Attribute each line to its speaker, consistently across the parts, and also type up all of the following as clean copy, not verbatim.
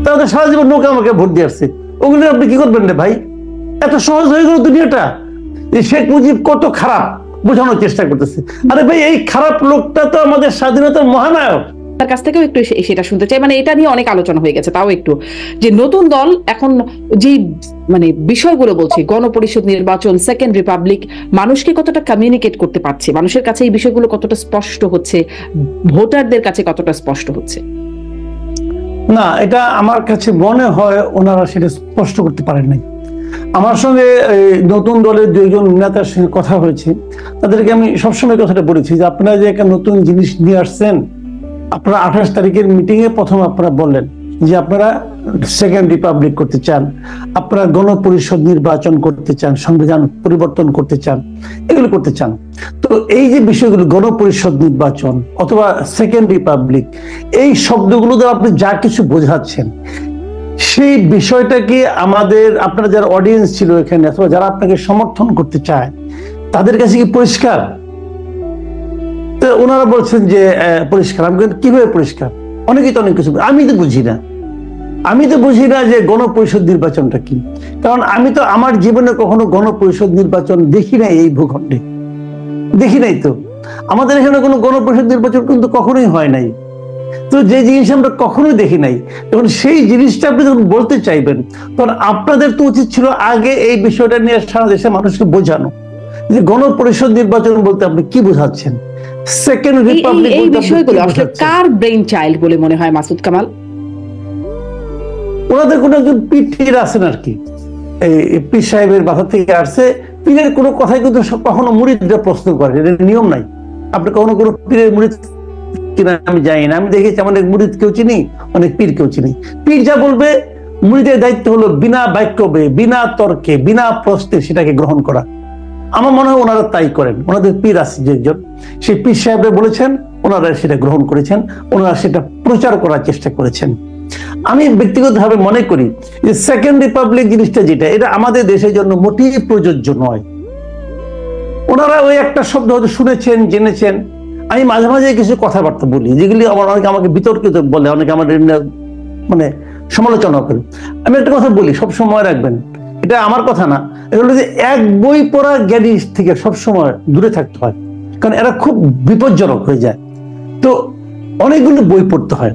Speaker 1: তারা সারা জীবন নৌকা আমাকে ভোট দিয়ে আসছে, ওগুলো আপনি কি করবেন রে ভাই? এত সহজ হয়ে গেল দুনিয়াটা। শেখ মুজিব কত খারাপ বোঝানোর চেষ্টা করতেছে। আরে ভাই, এই খারাপ লোকটা তো আমাদের স্বাধীনতার মহানায়ক।
Speaker 2: তার কাছ থেকেও একটু সেটা শুনতে চাই, মানে এটা নিয়ে অনেক আলোচনা হয়ে গেছে, তাও একটু যে নতুন দল এখন যে মানে বিষয়গুলো বলছে, গণপরিষদ নির্বাচন, সেকেন্ড রিপাবলিক, মানুষকে কতটা কমিউনিকেট করতে পারছে, মানুষের কাছে এই বিষয়গুলো কতটা স্পষ্ট হচ্ছে, ভোটারদের কাছে কতটা স্পষ্ট হচ্ছে?
Speaker 1: না, এটা আমার কাছে মনে হয় ওনারা সেটা স্পষ্ট করতে পারেন নাই। আমার সঙ্গে নতুন দলের দুইজন নেতার সঙ্গে কথা হয়েছে, তাদেরকে আমি সবসময় কথাটা বলেছি যে আপনারা যে একটা নতুন জিনিস নিয়ে আসছেন, আপনারা 28 তারিখের মিটিং এ প্রথম আপনারা বললেন যে আপনারা সেকেন্ড রিপাবলিক করতে চান, আপনারা গণপরিষদ নির্বাচন করতে চান, সংবিধান পরিবর্তন করতে চান, এগুলো করতে চান। তো এই যে বিষয়গুলো, গণপরিষদ নির্বাচন অথবা সেকেন্ড রিপাবলিক, এই শব্দগুলো দ্বারা আপনি যা কিছু বোঝাচ্ছেন, সেই বিষয়টাকে আমাদের আপনারা যারা অডিয়েন্স ছিল এখানে অথবা যারা আপনাকে সমর্থন করতে চায় তাদের কাছে কি পরিষ্কার? তো ওনারা বলছেন যে পরিষ্কার। আমি কিভাবে পরিষ্কার? অনেকেই তো অনেক কিছু, আমি তো বুঝি না যে গণপরিষদ নির্বাচনটা কি। কারণ আমি তো আমার জীবনে কখনো গণপরিষদ নির্বাচন দেখি নাই, এই ভূখণ্ডে দেখি নাই। তো আমাদের এখানে কোনো গণপরিষদ নির্বাচন কিন্তু কখনোই হয় নাই। তো যে জিনিস আমরা কখনোই দেখি নাই, তখন সেই জিনিসটা আপনি যখন বলতে চাইবেন, তখন আপনাদের তো উচিত ছিল আগে এই বিষয়টা নিয়ে সারা দেশের মানুষকে বোঝানো যে গণপরিষদ নির্বাচন বলতে আপনি কি বোঝাচ্ছেন, সেকেন্ড রিপাবলিক
Speaker 2: এই বিষয়গুলো আসলে কার ব্রেইন চাইল্ড বলে মনে হয় মাসুদ কামাল?
Speaker 1: ওনাদের কোনো একজন পীর আছেন আর কি, এই পীর সাহেবের মাথা থেকে আসছে। পীরের কোনো কথাই কিন্তু কখনো মুরিদরা প্রশ্ন করে, এটা নিয়ম নাই। আপনি কখনো কোনো পীরের মুরিদ কিনা আমি জানি না, আমি দেখেছি অনেক মুরিদ কেউ চিনি, অনেক পীর কেউ চিনি। পীর যা বলবে, মুরিদের দায়িত্ব হলো বিনা বাক্যবে, বিনা তর্কে, বিনা প্রশ্নে সেটাকে গ্রহণ করা। আমার মনে হয় ওনারা তাই করেন। ওনাদের পীর আছে যে একজন, সেই পীর সাহেবরা বলেছেন, ওনারা সেটা গ্রহণ করেছেন, ওনারা সেটা প্রচার করার চেষ্টা করেছেন। আমি ব্যক্তিগতভাবে মনে করি যে সেকেন্ড রিপাবলিক জিনিসটা যেটা, এটা আমাদের দেশের জন্য মোটেই প্রযোজ্য নয়। ওনারা ওই একটা শব্দ হয়তো শুনেছেন, জেনেছেন। আমি মাঝে মাঝে কিছু কথাবার্তা বলি যেগুলি অনেকে আমাকে বিতর্কিত বলে, অনেকে আমাদের মানে সমালোচনা করে। আমি একটা কথা বলি, সব সময় রাখবেন, এটা আমার কথা না, এটা হলো যে এক বই পড়া জ্ঞানী থেকে সবসময় দূরে থাকতে হয়, কারণ এরা খুব বিপজ্জনক হয়ে যায়। তো অনেকগুলো বই পড়তে হয়।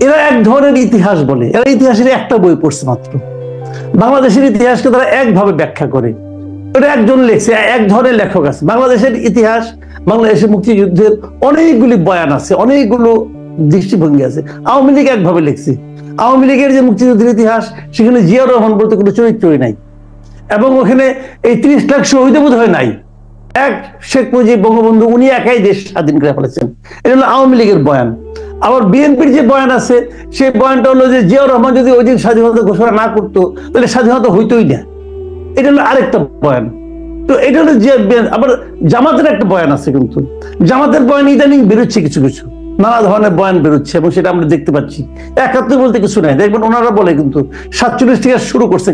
Speaker 1: এরা এক ধরনের ইতিহাস বলে, এরা ইতিহাসের একটা বই পড়ছে মাত্র। বাংলাদেশের ইতিহাসকে তারা একভাবে ব্যাখ্যা করে, এটা একজন লেখছে, এক ধরনের লেখক আছে। বাংলাদেশের ইতিহাস, বাংলাদেশের মুক্তিযুদ্ধের অনেকগুলি বয়ান আছে, অনেকগুলো দৃষ্টিভঙ্গি আছে। আওয়ামী লীগ একভাবে লিখছে। আওয়ামী লীগের যে মুক্তিযুদ্ধের ইতিহাস, সেখানে জিয়াউর রহমান বলতে কোনো চরিত্রই নাই, এবং ওখানে এই 30 লাখ শহীদ বোধ হয় নাই। এক শেখ মুজিব বঙ্গবন্ধু, উনি একাই দেশ স্বাধীন করে ফেলেছেন, এটা হলো আওয়ামী লীগের বয়ান। আবার বিএনপির যে বয়ান আছে, সেই বয়ানটা হলো যে জিয়াউর রহমান যদি ওই দিন স্বাধীনতা ঘোষণা না করতো তাহলে স্বাধীনতা হইতোই না, এটা হলো আরেকটা বয়ান। তো এটা হলো যে আবার জামাতের একটা বয়ান আছে, কিন্তু জামাতের বয়ান ইদানিং বেরোচ্ছে, কিছু কিছু নানা ধরনের বয়ান বেরোচ্ছে, এবং সেটা আমরা দেখতে পাচ্ছি। 71 বলতে কিছু নাই, দেখবেন ওনারা বলে কিন্তু 47 থেকে শুরু করছে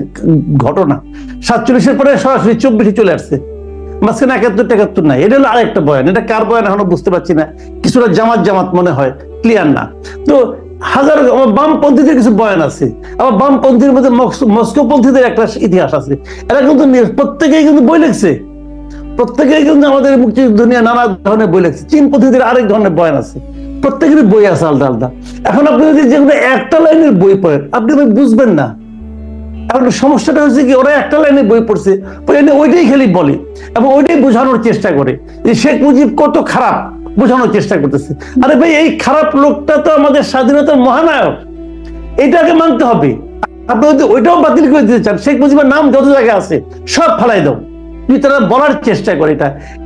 Speaker 1: ঘটনা, 47-এর পরে সরাসরি 24-এ চলে আসছে, মাঝখানে 71-71 নাই। এটা হলো আরেকটা বয়ান। এটা কার বয়ান এখনো বুঝতে পারছি না, কিছুটা জামাত মনে হয়, ক্লিয়ার না। তো হাজার বামপন্থীদের কিছু বয়ান আছে, আবার বামপন্থীর মধ্যে মস্কোপন্থীদের একটা ইতিহাস আছে। এরা কিন্তু প্রত্যেকেই কিন্তু বই লিখছে, প্রত্যেকেই কিন্তু আমাদের মুক্তিযুদ্ধ নিয়ে নানা ধরনের বই লিখছে। চীনপন্থীদের আরেক ধরনের বয়ান আছে, প্রত্যেকেরই বই আছে আলাদা আলাদা। এখন আপনি যদি যেগুলো একটা লাইনের বই পড়েন, আপনি বুঝবেন না। এখন সমস্যাটা হচ্ছে কি, ওরা একটা লাইনে বই পড়ছে, ওইটাই খালি বলে এবং ওইটাই বোঝানোর চেষ্টা করে যে শেখ মুজিব কত খারাপ, বোঝানোর চেষ্টা করতেছে। আরে ভাই, এই খারাপ লোকটা তো আমাদের স্বাধীনতার মহানায়ক, এটাকে মানতে হবে। আপনি যদি ওইটাও বাতিল করে দিতে চান, শেখ মুজিবের নাম যত জায়গায় আছে সব ফালাই দাও, যদি তারা বলার চেষ্টা করে,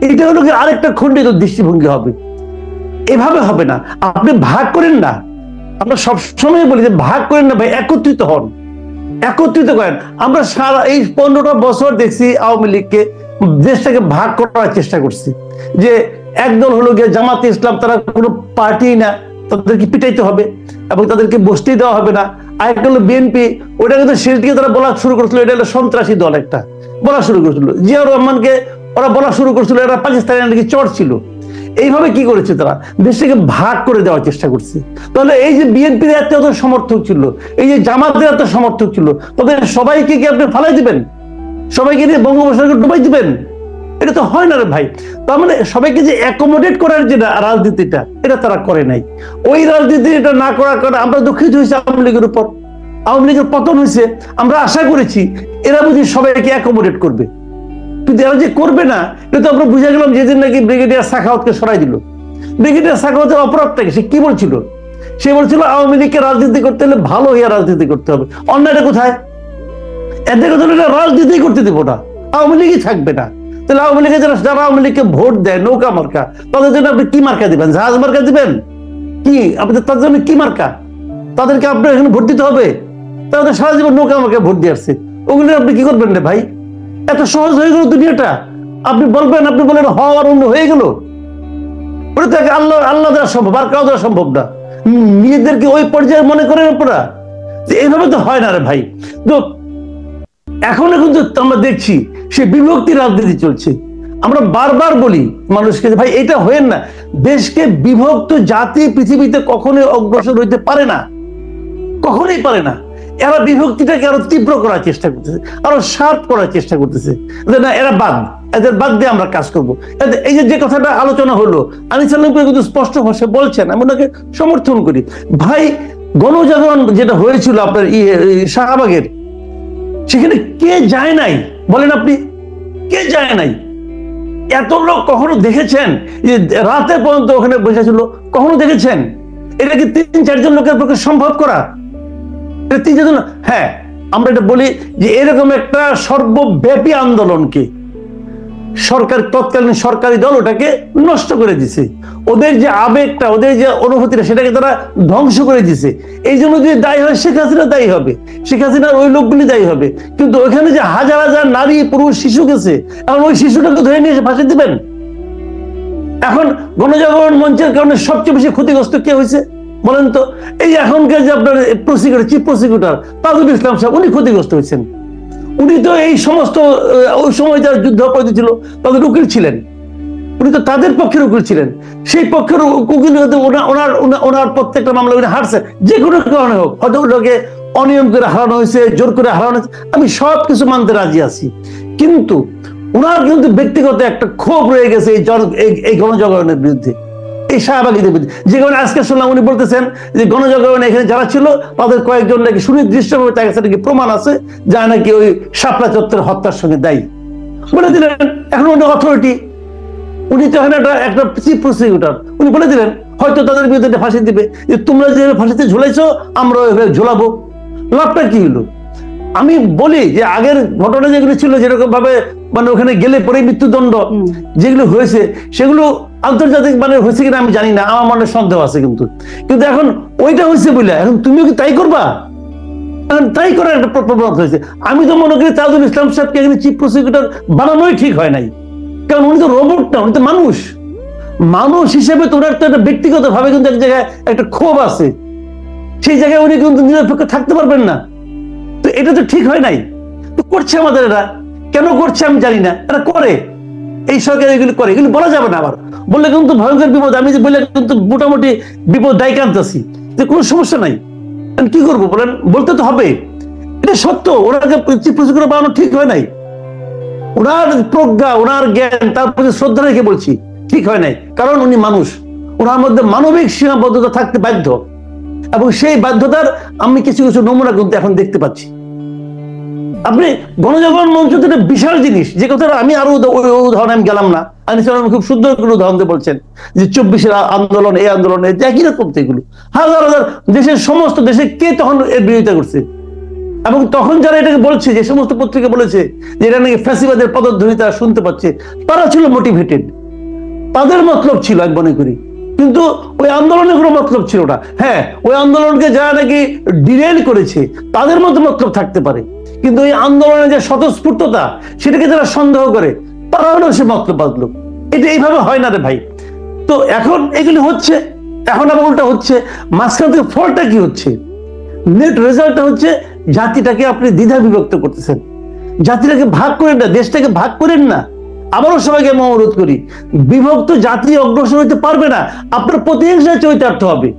Speaker 1: এটা হলো আরেকটা খণ্ডিত দৃষ্টিভঙ্গি হবে। এভাবে হবে না, আপনি ভাগ করেন না। আমরা সবসময় বলি যে ভাগ করেন না ভাই, একত্রিত হন, একত্রিত করেন। আমরা সারা এই 15টা বছর দেখছি আওয়ামী লীগকে, দেশটাকে ভাগ করার চেষ্টা করছি, যে একদল হলো গিয়ে জামাতে ইসলাম, তারা কোনো পার্টি না, তাদেরকে পিটাইতে হবে এবং তাদেরকে বসতেই দেওয়া হবে না। আরেকটা হলো বিএনপি, ওটা কিন্তু শেষ দিকে তারা বলা শুরু করছিল এটা হলো সন্ত্রাসী দল, একটা বলা শুরু করছিল। জিয়াউর রহমানকে ওরা বলা শুরু করছিল এরা পাকিস্তানের নাকি চর ছিল। এইভাবে কি করেছে তারা? দেশটাকে ভাগ করে দেওয়ার চেষ্টা করছে। তাহলে এই যে বিএনপির এত সমর্থক ছিল, এই যে জামাতের এত সমর্থক ছিল, তাদের সবাইকে কি আপনি ফালাই দিবেন? সবাইকে নিয়ে বঙ্গোপসাগরকে ডুবাই দিবেন? এটা তো হয় না রে ভাই। তার মানে সবাইকে যে অ্যাকোমোডেট করার যে রাজনীতিটা, এটা তারা করে নাই। ওই রাজনীতি এটা না করার কারণে আমরা দুঃখিত হয়েছি আওয়ামী লীগের উপর। আওয়ামী লীগের পতন হয়েছে, আমরা আশা করেছি এরা বুঝি সবাইকে অ্যাকোমোডেট করবে, কিন্তু এরা যে করবে না এটা তো আমরা বুঝে গেলাম যেদিন নাকি ব্রিগেডিয়ার সাখাওয়াতকে সরাই দিল। ব্রিগেডিয়ার সাখাওয়াতের অপরাধটাকে সে কি বলছিল? সে বলছিল আওয়ামী লীগকে রাজনীতি করতে হলে ভালো হইয়া রাজনীতি করতে হবে। অন্যায়টা কোথায়? এদের কথা রাজনীতি করতে দেবো না, আওয়ামী লীগই থাকবে না। তাহলে আওয়ামী লীগের যারা আওয়ামী লীগকে ভোট দেয় নৌকা মার্কা, তাদের জন্য আপনি কি মার্কা দিবেন? জাহাজ মার্কা দিবেন? কি আপনি তাদের জন্য কি মার্কা? তাদেরকে আপনার এখানে ভোট দিতে হবে? তাদের সারা জীবন নৌকা মার্কা ভোট দিয়ে আসছে, ওগুলো আপনি কি করবেন রে ভাই? এত সহজ হয়ে গেল দুনিয়াটা। আপনি বলবেন, আপনি বলেন হওয়ার অন্য হয়ে গেল। ওটা তো আল্লাহ দেওয়া সম্ভব, আর কাউ দেওয়া সম্ভব না। নিজেদেরকে ওই পর্যায়ে মনে করেন আপনারা? এইভাবে তো হয় না রে ভাই। তো এখনো কিন্তু আমরা দেখছি সে বিভক্তি রাজনীতি চলছে। আমরা বারবার বলি মানুষকে, ভাই এটা হয়েন না। দেশকে বিভক্ত জাতি পৃথিবীতে কখনোই অগ্রসর হইতে পারে না, কখনোই পারে না। এরা বিভক্তিটাকে আরো তীব্র করার চেষ্টা করতেছে, আরো শার্প করার চেষ্টা করতেছে, না এরা বাদ, এদের বাদ দিয়ে আমরা কাজ করবো। এই যে কথাটা আলোচনা হলো, আনিস আলম কিন্তু স্পষ্ট ভাষায় বলছেন, আমি ওনাকে সমর্থন করি। ভাই গণজাগরণ যেটা হয়েছিল আপনার শাহবাগের, সেখানে কে যায় নাই বলেন আপনি? কে যায় নাই? এত লোক কখনো দেখেছেন যে রাতে পর্যন্ত ওখানে বসেছিল? কখনো দেখেছেন? এটা কি ৩-৪ জন লোকের পক্ষে সম্ভব করা? হ্যাঁ, আমরা এটা বলি যে এরকম একটা সর্বব্যাপী আন্দোলনকে তৎকালীন সরকারি দল ওটাকে নষ্ট করে দিছে। ওদের যে আবেগটা, ওদের যে অনুভূতিটা, সেটাকে তারা ধ্বংস করে দিছে। এই জন্য যদি দায়ী হয় শেখ হাসিনা দায়ী হবে, শেখ হাসিনার ওই লোকগুলি দায়ী হবে। কিন্তু ওইখানে যে হাজার হাজার নারী পুরুষ শিশু গেছে, এখন ওই শিশুটাকে ধরে নিয়ে এসে ফাঁসি দিবেন? এখন গণজাগরণ মঞ্চের কারণে সবচেয়ে বেশি ক্ষতিগ্রস্ত কে হয়েছে বলেন তো? এই এখনকার যে আপনার prosecutor, chief prosecutor Tajul Islam সাহেব, উনি ক্ষতিগ্রস্ত হয়েছেন। উনি তো এই সমস্ত ওই সময় যারা যুদ্ধ অপরাধী ছিল তাদের উকিল ছিলেন, উনি তো তাদের পক্ষের উকিল ছিলেন। সেই পক্ষের উকিল ওনার প্রত্যেকটা মামলা উনি হারছে, যে কোনো কারণে হোক। হয়তো ওটাকে অনিয়ম করে হারানো হয়েছে, জোর করে হারানো হয়েছে, আমি সব কিছু মানতে রাজি আছি। কিন্তু ওনার কিন্তু ব্যক্তিগত একটা ক্ষোভ রয়ে গেছে এই গণজাগরণের বিরুদ্ধে, এই শাহবাগীদের বিরুদ্ধে। যে কারণে আজকে শুনলাম উনি বলতেছেন যে গণজাগরণ এখানে যারা ছিল তাদের কয়েকজন নাকি সুনির্দিষ্টভাবে তার কাছে নাকি প্রমাণ আছে যা নাকি ওই শাপলা চত্বরের হত্যার সঙ্গে দায়ী বলে দিলেন। এখন উনি অথরিটি, উনি তো এখানে একটা চিফ প্রসিকিউটর, উনি বলে দিলেন হয়তো তাদের বিরুদ্ধে ফাঁসি দিবে, যে তোমরা যে ফাঁসিতে ঝুলাইছো আমরা ওইভাবে ঝুলাবো। লাভটা কি হলো? আমি বলি যে আগের ঘটনা যেগুলো ছিল, যেরকম ভাবে মানে ওখানে গেলে পরে মৃত্যুদণ্ড যেগুলো হয়েছে, সেগুলো আন্তর্জাতিক মানে হয়েছে কিনা আমি জানি না, আমার মনে সন্দেহ আছে। কিন্তু এখন ওইটা হয়েছে বলে এখন তুমিও কি তাই করবা? তাই করার একটা প্রবণতা হয়েছে। আমি তো মনে করি তাজুল ইসলাম সাহেবকে এখানে চিফ প্রসিকিউটর বানানোই ঠিক হয় নাই, কারণ উনি তো রোবট না, উনি তো মানুষ। মানুষ হিসেবে তো ওনার তো একটা ব্যক্তিগত ভাবে কিন্তু এক জায়গায় একটা ক্ষোভ আছে, সেই জায়গায় উনি কিন্তু নিরপেক্ষ থাকতে পারবেন না। তো এটা তো ঠিক হয় নাই। তো করছে আমাদের এরা, কেন করছে আমি জানি না, এরা করে, এই সরকার এগুলি করে, এগুলি বলা যাবে না। আবার বললে কিন্তু ভয়ঙ্কর বিপদ, আমি যে বলে কিন্তু মোটামুটি বিপদ দায়ী আনতেছি, যে কোনো সমস্যা নাই, কি করবো বলেন? বলতে তো হবে, এটা সত্য। ওনাকে চিফ প্রসিকিউটর বানানো ঠিক হয় নাই। ওনার প্রজ্ঞা, ওনার জ্ঞান, তার প্রতি শ্রদ্ধা রেখে বলছি, ঠিক হয় নাই। কারণ উনি মানুষ, ওনার মধ্যে মানবিক সীমাবদ্ধতা থাকতে বাধ্য, এবং সেই বাধ্যতার আমি কিছু কিছু নমুনা কিন্তু এখন দেখতে পাচ্ছি। আপনি গণজাগরণ মঞ্চ তো একটা বিশাল জিনিস, যে কথাটা আমি আরো উদাহরণ আমি গেলাম না, আনিস আলম খুব সুন্দর করে উদাহরণ দিয়ে বলছেন যে 24-এর আন্দোলন, এই আন্দোলন, একই রকম তো এগুলো হাজার হাজার দেশের সমস্ত দেশে কে তখন এর বিরোধিতা করছে, এবং তখন যারা এটাকে বলছে, যে সমস্ত পত্রিকা বলেছে যে এটা নাকি ফ্যাসিবাদের পদধ্বনি তারা শুনতে পাচ্ছে, তারা ছিল মোটিভেটেড, তাদের মতলব ছিল এক মনে করি। কিন্তু ওই আন্দোলনের কোনো মতলব ছিল না। হ্যাঁ, ওই আন্দোলনকে যারা নাকি ডিরেল করেছে তাদের মতো মতলব থাকতে পারে, কিন্তু এই আন্দোলনের যে স্বতঃস্ফূর্ততা, সেটাকে যারা সন্দেহ করে তারাও সে মতলব বাঁধলো। এটা এইভাবে হয় না রে ভাই। তো এখন এগুলি হচ্ছে, এখন আবার উল্টা হচ্ছে। মাঝখান থেকে ফলটা কি হচ্ছে? নেট রেজাল্টটা হচ্ছে জাতিটাকে আপনি দ্বিধা বিভক্ত করতেছেন, জাতিটাকে ভাগ করেন না, দেশটাকে ভাগ করেন না, আবারও সবাইকে আমি অনুরোধ করি, বিভক্ত জাতি অগ্রসর হইতে পারবে না, আপনার প্রতিহিংসায় চরিতার্থ হবে।